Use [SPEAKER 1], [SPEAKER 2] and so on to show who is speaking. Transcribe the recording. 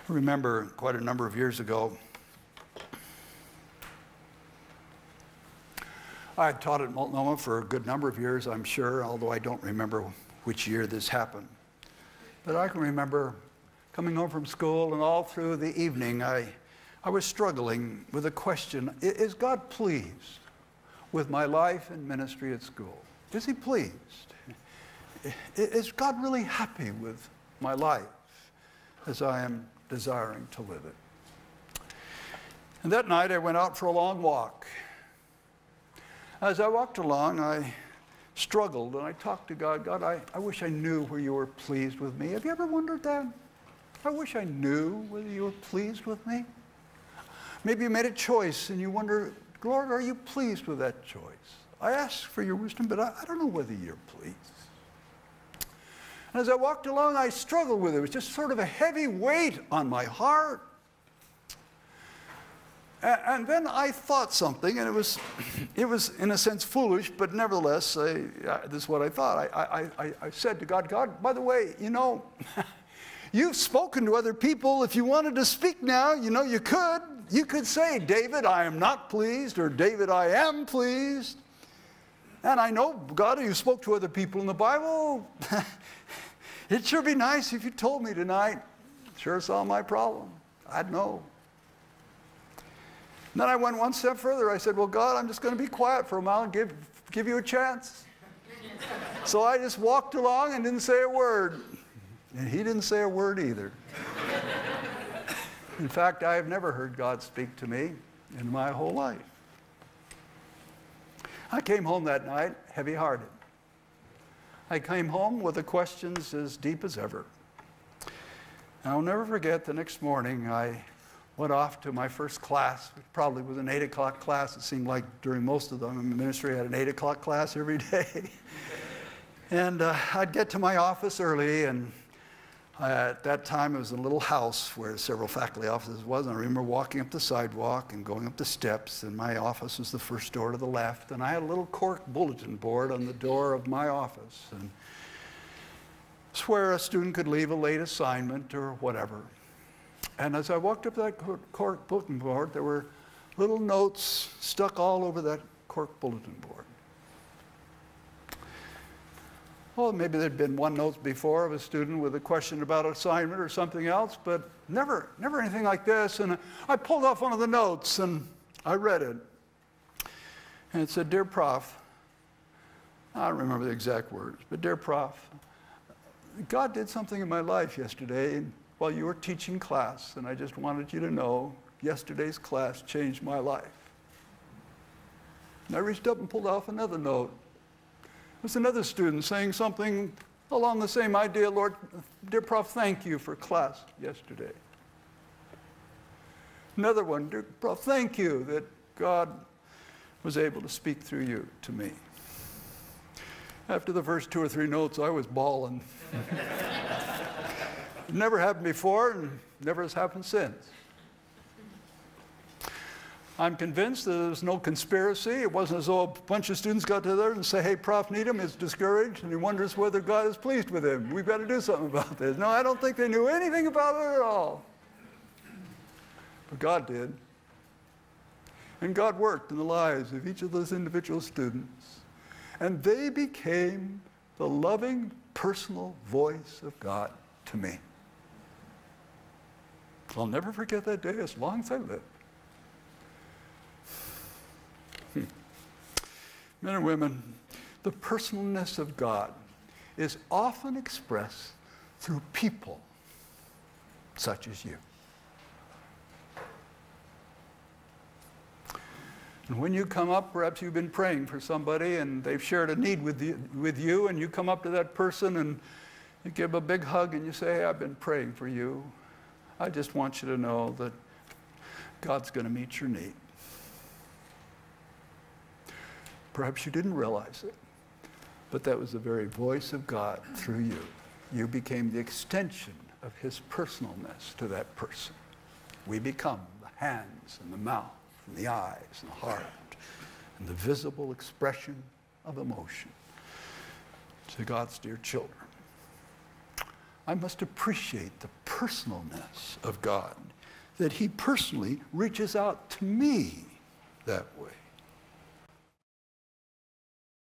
[SPEAKER 1] I remember quite a number of years ago, I had taught at Multnomah for a good number of years, I'm sure, although I don't remember which year this happened. But I can remember coming home from school, and all through the evening, I was struggling with a question: is God pleased with my life and ministry at school? Is he pleased? Is God really happy with my life as I am desiring to live it? And that night I went out for a long walk. As I walked along, I struggled and I talked to God. God, I wish I knew where you were pleased with me. Have you ever wondered that? I wish I knew whether you were pleased with me. Maybe you made a choice and you wonder, Lord, are you pleased with that choice? I ask for your wisdom, but I don't know whether you're pleased. And as I walked along, I struggled with it. It was just sort of a heavy weight on my heart. And then I thought something, and it was in a sense foolish, but nevertheless, this is what I thought. I said to God, God, by the way, you know, you've spoken to other people. If you wanted to speak now, you know, you could. You could say, David, I am not pleased, or David, I am pleased. And I know, God, you spoke to other people in the Bible. It'd sure be nice if you told me tonight. Sure solve my problem. I'd know. And then I went one step further. I said, well, God, I'm just going to be quiet for a while and give you a chance. So I just walked along and didn't say a word. And he didn't say a word either. In fact, I have never heard God speak to me in my whole life. I came home that night heavy-hearted. I came home with the questions as deep as ever. And I'll never forget, the next morning I went off to my first class. It probably was an 8 o'clock class. It seemed like during most of them in the ministry I had an 8 o'clock class every day. And I'd get to my office early, and at that time it was a little house where several faculty offices was. And I remember walking up the sidewalk and going up the steps, and my office was the first door to the left. And I had a little cork bulletin board on the door of my office. And it's where a student could leave a late assignment or whatever. And as I walked up that cork bulletin board, there were little notes stuck all over that cork bulletin board. Well, maybe there'd been one note before of a student with a question about an assignment or something else, but never anything like this. And I pulled off one of the notes and I read it. And it said, Dear Prof, I don't remember the exact words, but Dear Prof, God did something in my life yesterday while you were teaching class, and I just wanted you to know yesterday's class changed my life. And I reached up and pulled off another note. It was another student saying something along the same idea. Lord, dear Prof, thank you for class yesterday. Another one, dear Prof, thank you that God was able to speak through you to me. After the first 2 or 3 notes, I was bawling. It never happened before and never has happened since. I'm convinced that there's no conspiracy. It wasn't as though a bunch of students got together and say, hey, Prof Needhamm is discouraged and he wonders whether God is pleased with him. We've got to do something about this. No, I don't think they knew anything about it at all. But God did. And God worked in the lives of each of those individual students. And they became the loving, personal voice of God to me. I'll never forget that day as long as I live. Men and women, the personalness of God is often expressed through people such as you. And when you come up, perhaps you've been praying for somebody and they've shared a need with you, and you come up to that person and you give them a big hug and you say, hey, I've been praying for you. I just want you to know that God's going to meet your need. Perhaps you didn't realize it, but that was the very voice of God through you. You became the extension of his personalness to that person. We become the hands and the mouth and the eyes and the heart and the visible expression of emotion to God's dear children. I must appreciate the personalness of God, that he personally reaches out to me that way.